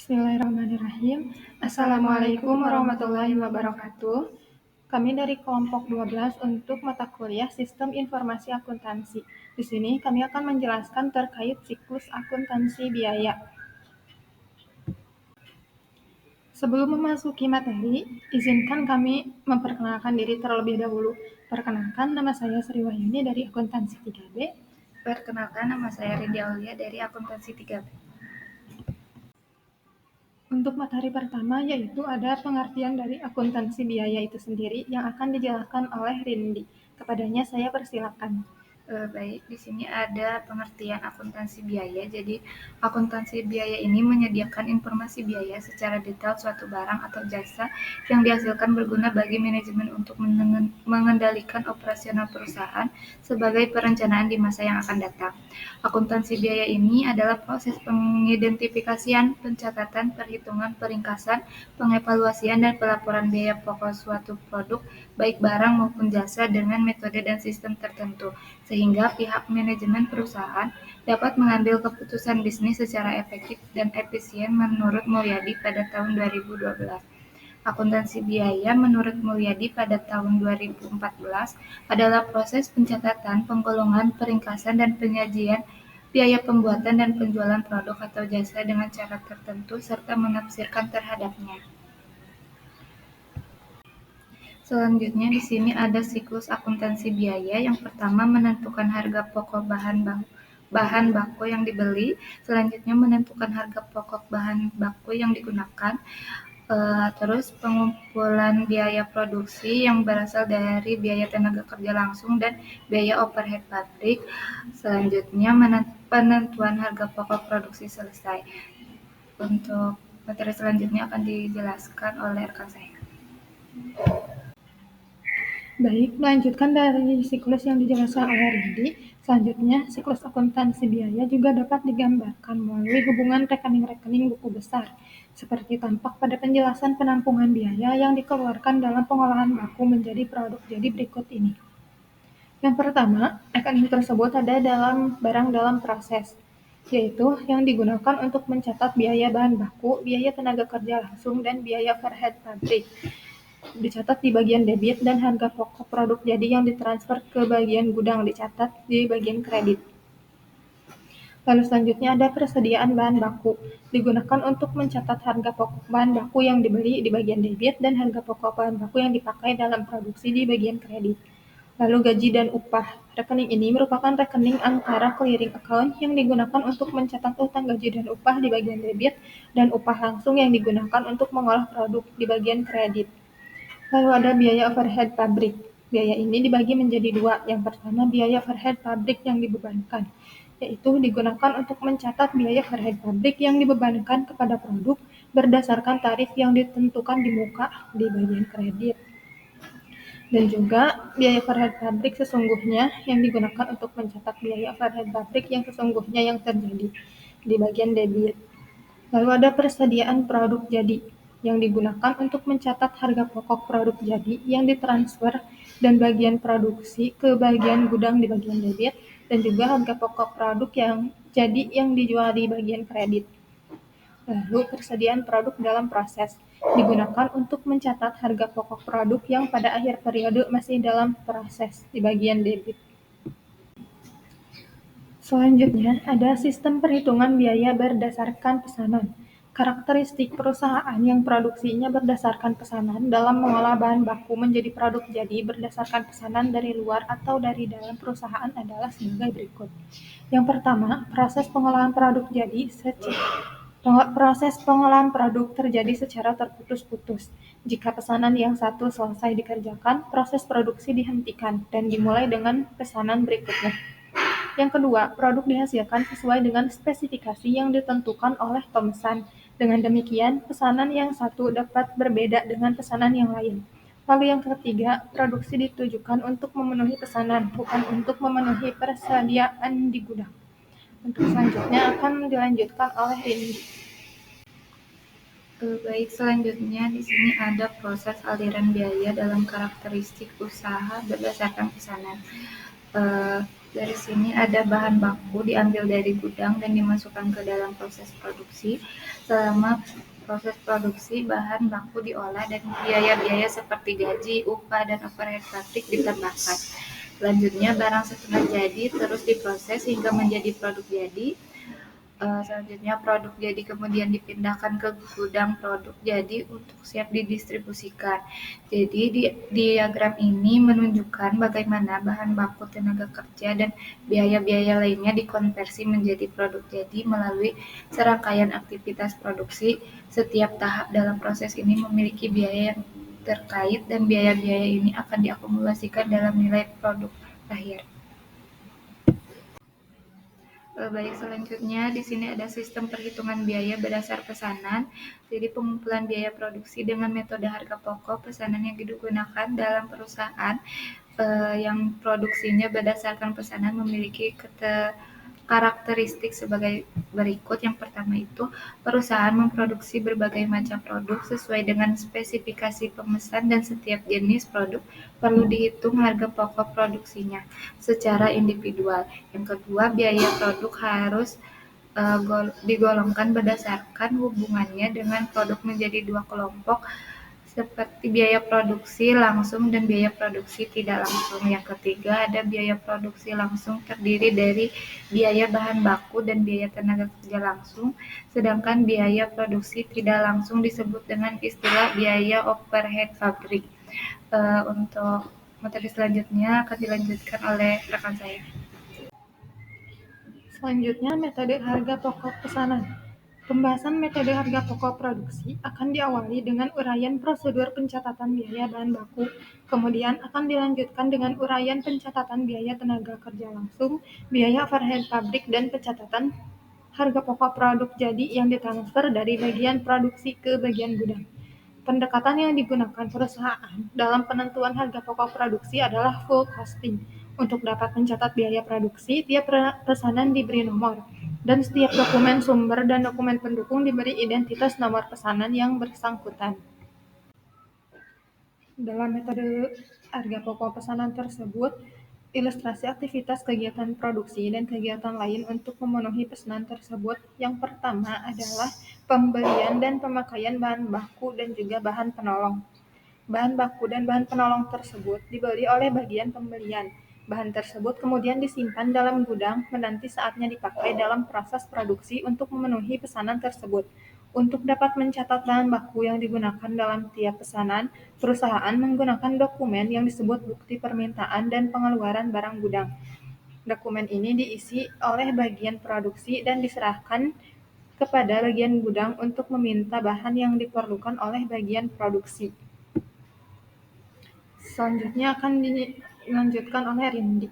Bismillahirrahmanirrahim. Assalamualaikum warahmatullahi wabarakatuh. Kami dari kelompok 12 untuk mata kuliah Sistem Informasi Akuntansi. Di sini kami akan menjelaskan terkait siklus akuntansi biaya. Sebelum memasuki materi, izinkan kami memperkenalkan diri terlebih dahulu. Perkenalkan, nama saya Sri Wahyuni dari Akuntansi 3B. Perkenalkan, nama saya Rindy Aulia dari Akuntansi 3B. Untuk materi pertama yaitu ada pengertian dari akuntansi biaya itu sendiri yang akan dijelaskan oleh Rindy. Kepadanya saya persilakan. Baik, di sini ada pengertian akuntansi biaya. Jadi, akuntansi biaya ini menyediakan informasi biaya secara detail suatu barang atau jasa yang dihasilkan berguna bagi manajemen untuk mengendalikan operasional perusahaan sebagai perencanaan di masa yang akan datang. Akuntansi biaya ini adalah proses pengidentifikasian, pencatatan, perhitungan, peringkasan, pengevaluasian, dan pelaporan biaya pokok suatu produk, baik barang maupun jasa dengan metode dan sistem tertentu, sehingga pihak manajemen perusahaan dapat mengambil keputusan bisnis secara efektif dan efisien menurut Mulyadi pada tahun 2012. Akuntansi biaya menurut Mulyadi pada tahun 2014 adalah proses pencatatan, penggolongan, peringkasan, dan penyajian biaya pembuatan dan penjualan produk atau jasa dengan cara tertentu serta menafsirkan terhadapnya. Selanjutnya di sini ada siklus akuntansi biaya. Yang pertama menentukan harga pokok bahan baku yang dibeli, selanjutnya menentukan harga pokok bahan baku yang digunakan, terus pengumpulan biaya produksi yang berasal dari biaya tenaga kerja langsung dan biaya overhead pabrik, selanjutnya penentuan harga pokok produksi selesai. Untuk materi selanjutnya akan dijelaskan oleh rekan saya. Baik, melanjutkan dari siklus yang dijelaskan oleh Rindy, selanjutnya siklus akuntansi biaya juga dapat digambarkan melalui hubungan rekening-rekening buku besar, seperti tampak pada penjelasan penampungan biaya yang dikeluarkan dalam pengolahan baku menjadi produk jadi berikut ini. Yang pertama, rekening tersebut ada dalam barang dalam proses, yaitu yang digunakan untuk mencatat biaya bahan baku, biaya tenaga kerja langsung, dan biaya overhead pabrik. Dicatat di bagian debit dan harga pokok produk jadi yang ditransfer ke bagian gudang dicatat di bagian kredit. Lalu selanjutnya ada persediaan bahan baku, digunakan untuk mencatat harga pokok bahan baku yang dibeli di bagian debit dan harga pokok bahan baku yang dipakai dalam produksi di bagian kredit. Lalu gaji dan upah. Rekening ini merupakan rekening antara clearing account yang digunakan untuk mencatat utang gaji dan upah di bagian debit dan upah langsung yang digunakan untuk mengolah produk di bagian kredit. Lalu ada biaya overhead pabrik. Biaya ini dibagi menjadi dua. Yang pertama biaya overhead pabrik yang dibebankan, yaitu digunakan untuk mencatat biaya overhead pabrik yang dibebankan kepada produk berdasarkan tarif yang ditentukan di muka di bagian kredit. Dan juga biaya overhead pabrik sesungguhnya yang digunakan untuk mencatat biaya overhead pabrik yang sesungguhnya yang terjadi di bagian debit. Lalu ada persediaan produk jadi yang digunakan untuk mencatat harga pokok produk jadi yang ditransfer dan bagian produksi ke bagian gudang di bagian debit dan juga harga pokok produk yang jadi yang dijual di bagian kredit. Lalu persediaan produk dalam proses digunakan untuk mencatat harga pokok produk yang pada akhir periode masih dalam proses di bagian debit. Selanjutnya, ada sistem perhitungan biaya berdasarkan pesanan. Karakteristik perusahaan yang produksinya berdasarkan pesanan dalam mengolah bahan baku menjadi produk jadi berdasarkan pesanan dari luar atau dari dalam perusahaan adalah sebagai berikut. Yang pertama, proses pengolahan produk jadi proses pengolahan produk terjadi secara terputus-putus. Jika pesanan yang satu selesai dikerjakan, proses produksi dihentikan dan dimulai dengan pesanan berikutnya. Yang kedua, produk dihasilkan sesuai dengan spesifikasi yang ditentukan oleh pemesan. Dengan demikian, pesanan yang satu dapat berbeda dengan pesanan yang lain. Lalu yang ketiga, produksi ditujukan untuk memenuhi pesanan, bukan untuk memenuhi persediaan di gudang. Untuk selanjutnya akan dilanjutkan oleh Rindy. Baik, selanjutnya di sini ada proses aliran biaya dalam karakteristik usaha berdasarkan pesanan. Dari sini ada bahan baku diambil dari gudang dan dimasukkan ke dalam proses produksi. Selama proses produksi, bahan baku diolah dan biaya-biaya seperti gaji, upah, dan overhead pabrik ditambahkan. Selanjutnya, barang setengah jadi terus diproses hingga menjadi produk jadi. Selanjutnya produk jadi kemudian dipindahkan ke gudang produk jadi untuk siap didistribusikan. Jadi diagram ini menunjukkan bagaimana bahan baku, tenaga kerja, dan biaya-biaya lainnya dikonversi menjadi produk jadi melalui serangkaian aktivitas produksi. Setiap tahap dalam proses ini memiliki biaya yang terkait dan biaya-biaya ini akan diakumulasikan dalam nilai produk akhir. Baik, selanjutnya di sini ada sistem perhitungan biaya berdasar pesanan. Jadi pengumpulan biaya produksi dengan metode harga pokok pesanan yang digunakan dalam perusahaan yang produksinya berdasarkan pesanan memiliki karakteristik sebagai berikut. Yang pertama itu, perusahaan memproduksi berbagai macam produk sesuai dengan spesifikasi pemesan dan setiap jenis produk perlu dihitung harga pokok produksinya secara individual. Yang kedua, biaya produk harus digolongkan berdasarkan hubungannya dengan produk menjadi dua kelompok seperti biaya produksi langsung dan biaya produksi tidak langsung. Yang ketiga, ada biaya produksi langsung terdiri dari biaya bahan baku dan biaya tenaga kerja langsung, sedangkan biaya produksi tidak langsung disebut dengan istilah biaya overhead pabrik. Untuk materi selanjutnya akan dilanjutkan oleh rekan saya. Selanjutnya, metode harga pokok pesanan. Pembahasan metode harga pokok produksi akan diawali dengan uraian prosedur pencatatan biaya bahan baku, kemudian akan dilanjutkan dengan uraian pencatatan biaya tenaga kerja langsung, biaya overhead pabrik, dan pencatatan harga pokok produk jadi yang ditransfer dari bagian produksi ke bagian gudang. Pendekatan yang digunakan perusahaan dalam penentuan harga pokok produksi adalah full costing. Untuk dapat mencatat biaya produksi, tiap pesanan diberi nomor, dan setiap dokumen sumber dan dokumen pendukung diberi identitas nomor pesanan yang bersangkutan. Dalam metode harga pokok pesanan tersebut, ilustrasi aktivitas kegiatan produksi dan kegiatan lain untuk memenuhi pesanan tersebut. Yang pertama adalah pembelian dan pemakaian bahan baku dan juga bahan penolong. Bahan baku dan bahan penolong tersebut dibeli oleh bagian pembelian. Bahan tersebut kemudian disimpan dalam gudang menanti saatnya dipakai dalam proses produksi untuk memenuhi pesanan tersebut. Untuk dapat mencatat bahan baku yang digunakan dalam tiap pesanan, perusahaan menggunakan dokumen yang disebut bukti permintaan dan pengeluaran barang gudang. Dokumen ini diisi oleh bagian produksi dan diserahkan kepada bagian gudang untuk meminta bahan yang diperlukan oleh bagian produksi. Selanjutnya akan dilanjutkan oleh Rindi.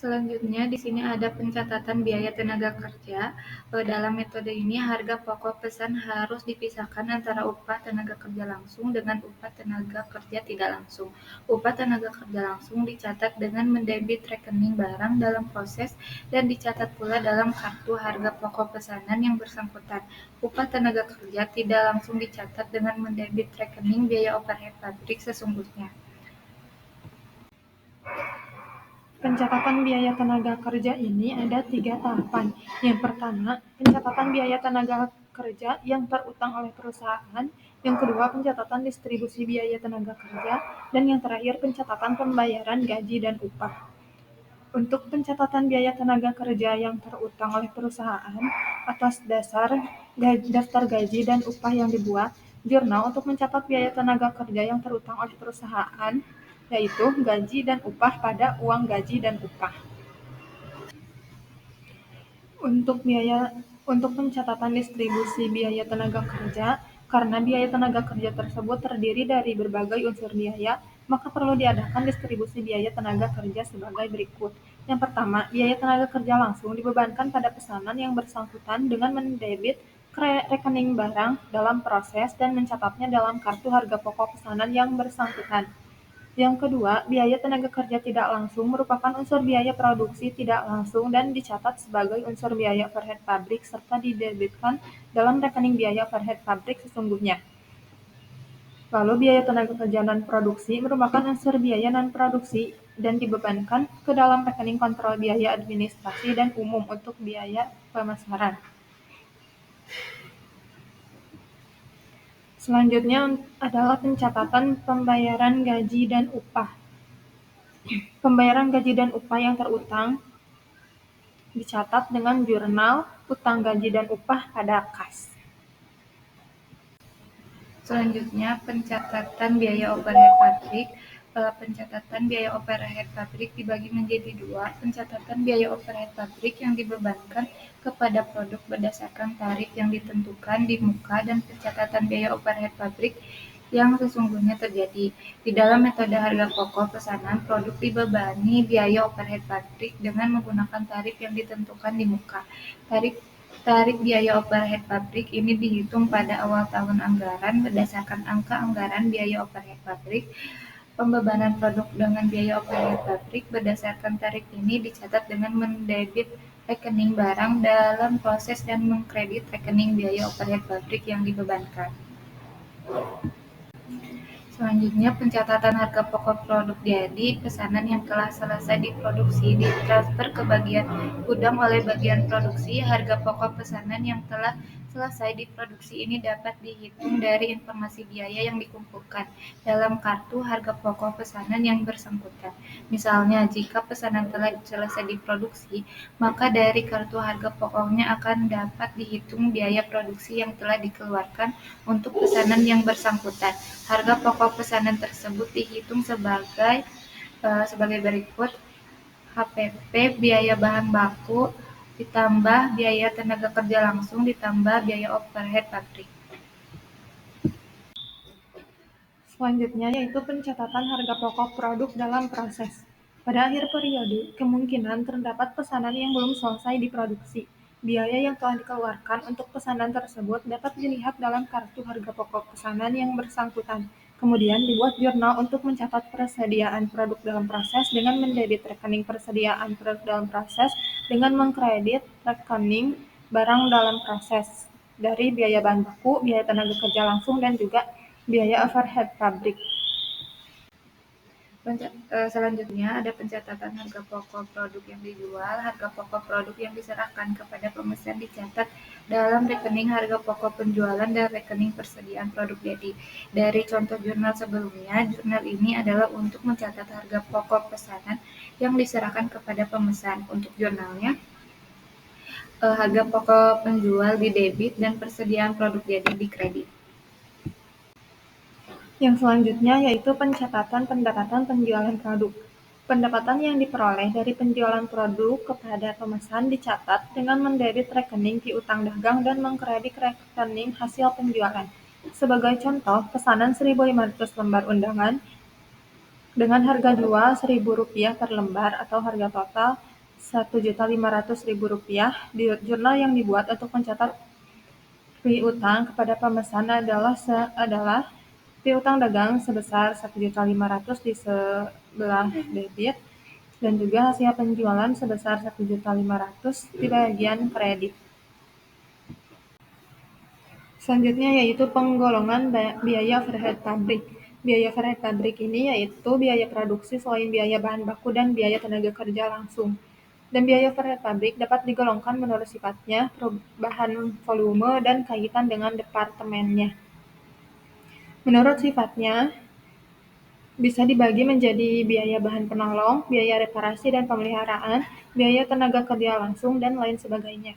Selanjutnya di sini ada pencatatan biaya tenaga kerja. Dalam metode ini harga pokok pesan harus dipisahkan antara upah tenaga kerja langsung dengan upah tenaga kerja tidak langsung. Upah tenaga kerja langsung dicatat dengan mendebit rekening barang dalam proses dan dicatat pula dalam kartu harga pokok pesanan yang bersangkutan. Upah tenaga kerja tidak langsung dicatat dengan mendebit rekening biaya overhead pabrik sesungguhnya. Pencatatan biaya tenaga kerja ini ada 3 tahapan. Yang pertama, pencatatan biaya tenaga kerja yang terutang oleh perusahaan. Yang kedua, pencatatan distribusi biaya tenaga kerja. Dan yang terakhir, pencatatan pembayaran gaji dan upah. Untuk pencatatan biaya tenaga kerja yang terutang oleh perusahaan, atas dasar daftar gaji dan upah yang dibuat, jurnal untuk mencatat biaya tenaga kerja yang terutang oleh perusahaan, yaitu gaji dan upah pada uang gaji dan upah. Untuk pencatatan distribusi biaya tenaga kerja, karena biaya tenaga kerja tersebut terdiri dari berbagai unsur biaya, maka perlu diadakan distribusi biaya tenaga kerja sebagai berikut. Yang pertama, biaya tenaga kerja langsung dibebankan pada pesanan yang bersangkutan dengan mendebit rekening barang dalam proses dan mencatatnya dalam kartu harga pokok pesanan yang bersangkutan. Yang kedua, biaya tenaga kerja tidak langsung merupakan unsur biaya produksi tidak langsung dan dicatat sebagai unsur biaya overhead pabrik serta didebitkan dalam rekening biaya overhead pabrik sesungguhnya. Lalu biaya tenaga kerja non-produksi merupakan unsur biaya non-produksi dan dibebankan ke dalam rekening kontrol biaya administrasi dan umum untuk biaya pemasaran. Selanjutnya adalah pencatatan pembayaran gaji dan upah. Pembayaran gaji dan upah yang terutang dicatat dengan jurnal utang gaji dan upah pada kas. Selanjutnya, pencatatan biaya overhead pabrik. Pencatatan biaya overhead pabrik dibagi menjadi dua, pencatatan biaya overhead pabrik yang dibebankan kepada produk berdasarkan tarif yang ditentukan di muka, dan pencatatan biaya overhead pabrik yang sesungguhnya terjadi. Di dalam metode harga pokok pesanan, produk dibebani biaya overhead pabrik dengan menggunakan tarif yang ditentukan di muka. Tarif biaya overhead pabrik ini dihitung pada awal tahun anggaran berdasarkan angka anggaran biaya overhead pabrik. Pembebanan produk dengan biaya overhead pabrik berdasarkan tarif ini dicatat dengan mendebit rekening barang dalam proses dan mengkredit rekening biaya overhead pabrik yang dibebankan. Selanjutnya, pencatatan harga pokok produk jadi pesanan yang telah selesai diproduksi ditransfer ke bagian gudang oleh bagian produksi. Harga pokok pesanan yang telah selesai diproduksi ini dapat dihitung dari informasi biaya yang dikumpulkan dalam kartu harga pokok pesanan yang bersangkutan. Misalnya, jika pesanan telah selesai diproduksi, maka dari kartu harga pokoknya akan dapat dihitung biaya produksi yang telah dikeluarkan untuk pesanan yang bersangkutan. Harga pokok pesanan tersebut dihitung sebagai berikut: HPP biaya bahan baku ditambah biaya tenaga kerja langsung ditambah biaya overhead pabrik. Selanjutnya yaitu pencatatan harga pokok produk dalam proses. Pada akhir periode, kemungkinan terdapat pesanan yang belum selesai diproduksi. Biaya yang telah dikeluarkan untuk pesanan tersebut dapat dilihat dalam kartu harga pokok pesanan yang bersangkutan. Kemudian dibuat jurnal untuk mencatat persediaan produk dalam proses dengan mendebit rekening persediaan produk dalam proses dengan mengkredit rekening barang dalam proses dari biaya bahan baku, biaya tenaga kerja langsung, dan juga biaya overhead pabrik. Selanjutnya ada pencatatan harga pokok produk yang dijual. Harga pokok produk yang diserahkan kepada pemesan dicatat dalam rekening harga pokok penjualan dan rekening persediaan produk jadi. Dari contoh jurnal sebelumnya, jurnal ini adalah untuk mencatat harga pokok pesanan yang diserahkan kepada pemesan. Untuk jurnalnya, harga pokok penjual di debit dan persediaan produk jadi di kredit. Yang selanjutnya yaitu pencatatan pendapatan penjualan produk. Pendapatan yang diperoleh dari penjualan produk kepada pemesan dicatat dengan mendebit rekening piutang dagang dan mengkredit rekening hasil penjualan. Sebagai contoh, pesanan 1.500 lembar undangan dengan harga jual Rp1.000 per lembar atau harga total Rp1.500.000. Di jurnal yang dibuat untuk mencatat piutang kepada pemesan adalah piutang dagang sebesar Rp1.500.000 di sebelah debit dan juga hasil penjualan sebesar Rp1.500.000 di bagian kredit. Selanjutnya yaitu penggolongan biaya overhead pabrik. Biaya overhead pabrik ini yaitu biaya produksi selain biaya bahan baku dan biaya tenaga kerja langsung. Dan biaya overhead pabrik dapat digolongkan menurut sifatnya, perubahan volume, dan kaitan dengan departemennya. Menurut sifatnya, bisa dibagi menjadi biaya bahan penolong, biaya reparasi dan pemeliharaan, biaya tenaga kerja langsung, dan lain sebagainya.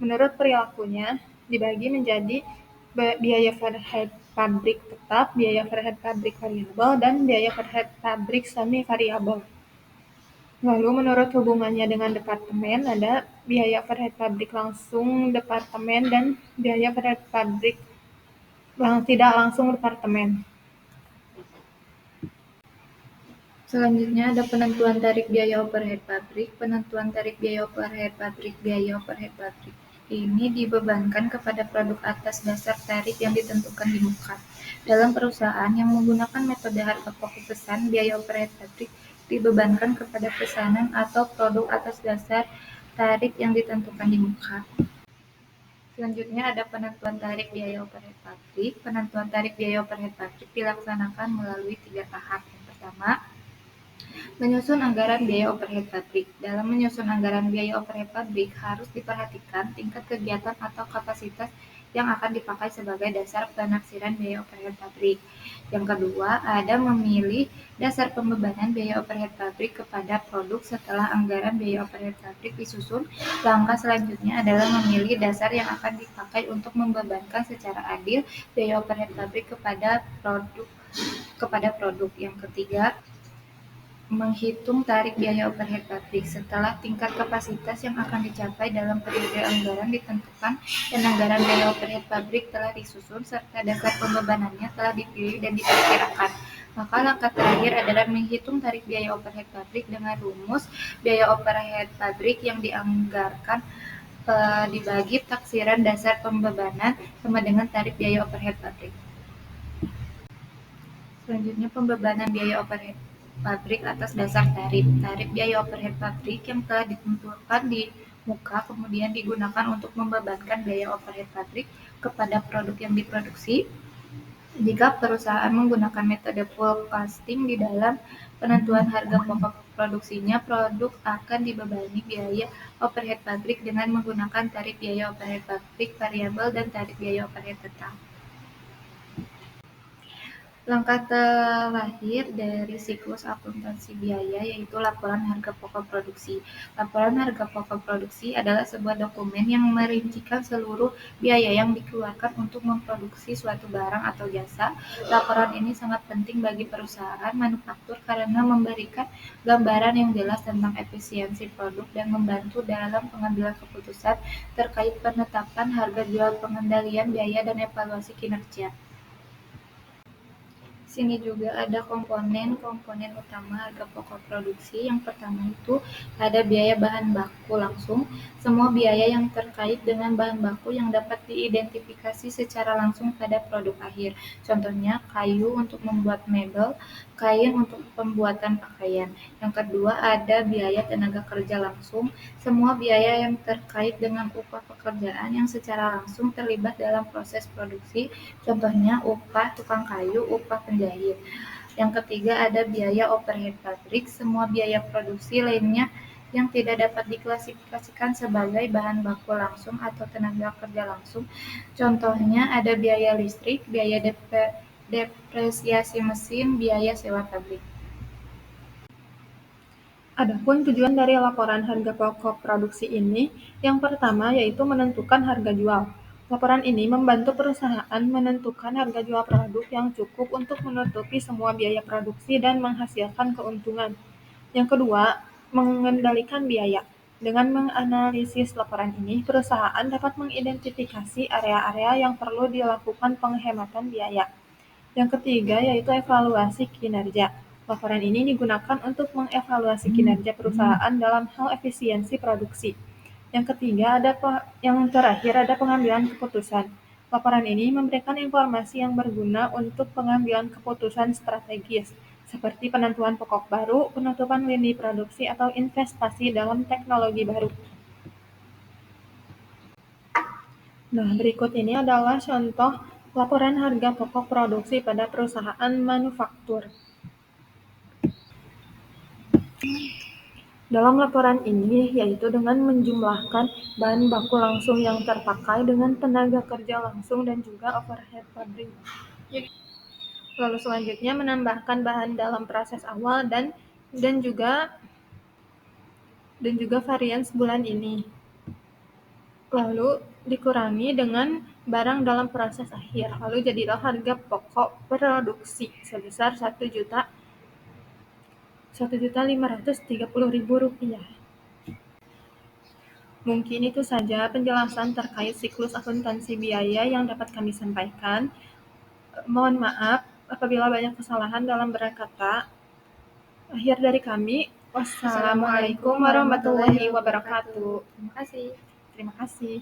Menurut perilakunya, dibagi menjadi biaya overhead pabrik tetap, biaya overhead pabrik variabel, dan biaya overhead pabrik semi variabel. Lalu menurut hubungannya dengan departemen, ada biaya overhead pabrik langsung departemen dan biaya overhead pabrik tidak langsung departemen. Selanjutnya ada penentuan tarif biaya overhead pabrik. Penentuan tarif biaya overhead pabrik. Biaya overhead pabrik ini dibebankan kepada produk atas dasar tarif yang ditentukan di muka. Dalam perusahaan yang menggunakan metode harga pokok pesan, biaya overhead pabrik dibebankan kepada pesanan atau produk atas dasar tarif yang ditentukan di muka. Selanjutnya ada penentuan tarif biaya overhead pabrik. Penentuan tarif biaya overhead pabrik dilaksanakan melalui 3 tahap. Yang pertama, menyusun anggaran biaya overhead pabrik. Dalam menyusun anggaran biaya overhead pabrik harus diperhatikan tingkat kegiatan atau kapasitas yang akan dipakai sebagai dasar penaksiran biaya overhead pabrik. Yang kedua, ada memilih dasar pembebanan biaya overhead pabrik kepada produk setelah anggaran biaya overhead pabrik disusun. Langkah selanjutnya adalah memilih dasar yang akan dipakai untuk membebankan secara adil biaya overhead pabrik kepada produk. Yang ketiga, menghitung tarif biaya overhead pabrik. Setelah tingkat kapasitas yang akan dicapai dalam periode anggaran ditentukan dan anggaran biaya overhead pabrik telah disusun serta dasar pembebanannya telah dipilih dan diperkirakan, maka langkah terakhir adalah menghitung tarif biaya overhead pabrik dengan rumus biaya overhead pabrik yang dianggarkan dibagi taksiran dasar pembebanan sama dengan tarif biaya overhead pabrik. Selanjutnya, pembebanan biaya overhead pabrik atas dasar tarif. Tarif biaya overhead pabrik yang telah ditentukan di muka kemudian digunakan untuk membebankan biaya overhead pabrik kepada produk yang diproduksi. Jika perusahaan menggunakan metode full costing di dalam penentuan harga pokok produksinya, produk akan dibebani biaya overhead pabrik dengan menggunakan tarif biaya overhead pabrik variabel dan tarif biaya overhead tetap. Langkah terakhir dari siklus akuntansi biaya yaitu laporan harga pokok produksi. Laporan harga pokok produksi adalah sebuah dokumen yang merincikan seluruh biaya yang dikeluarkan untuk memproduksi suatu barang atau jasa. Laporan ini sangat penting bagi perusahaan manufaktur karena memberikan gambaran yang jelas tentang efisiensi produk dan membantu dalam pengambilan keputusan terkait penetapan harga jual, pengendalian biaya, dan evaluasi kinerja. Sini juga ada komponen utama harga pokok produksi. Yang pertama itu ada biaya bahan baku langsung, semua biaya yang terkait dengan bahan baku yang dapat diidentifikasi secara langsung pada produk akhir. Contohnya kayu untuk membuat mebel, kain untuk pembuatan pakaian. Yang kedua ada biaya tenaga kerja langsung, semua biaya yang terkait dengan upah pekerjaan yang secara langsung terlibat dalam proses produksi. Contohnya upah tukang kayu, upah penjahit. Yang ketiga ada biaya overhead pabrik, semua biaya produksi lainnya yang tidak dapat diklasifikasikan sebagai bahan baku langsung atau tenaga kerja langsung. Contohnya ada biaya listrik, biaya depresiasi mesin, biaya sewa pabrik. Adapun tujuan dari laporan harga pokok produksi ini, yang pertama yaitu menentukan harga jual. Laporan ini membantu perusahaan menentukan harga jual produk yang cukup untuk menutupi semua biaya produksi dan menghasilkan keuntungan. Yang kedua, mengendalikan biaya. Dengan menganalisis laporan ini, perusahaan dapat mengidentifikasi area-area yang perlu dilakukan penghematan biaya. Yang ketiga yaitu evaluasi kinerja. Laporan ini digunakan untuk mengevaluasi kinerja perusahaan dalam hal efisiensi produksi. Yang ketiga yang terakhir ada pengambilan keputusan. Laporan ini memberikan informasi yang berguna untuk pengambilan keputusan strategis, seperti penentuan pokok baru, penutupan lini produksi, atau investasi dalam teknologi baru. Nah, berikut ini adalah contoh laporan harga pokok produksi pada perusahaan manufaktur. Dalam laporan ini, yaitu dengan menjumlahkan bahan baku langsung yang terpakai dengan tenaga kerja langsung dan juga overhead pabrik. Lalu selanjutnya menambahkan bahan dalam proses awal dan juga varians bulan ini. Lalu dikurangi dengan barang dalam proses akhir. Lalu jadilah harga pokok produksi sebesar Rp1.530.000. Mungkin itu saja penjelasan terkait siklus akuntansi biaya yang dapat kami sampaikan. Mohon maaf apabila banyak kesalahan dalam berkata. Akhir dari kami, wassalamualaikum warahmatullahi wabarakatuh. Terima kasih. Terima kasih.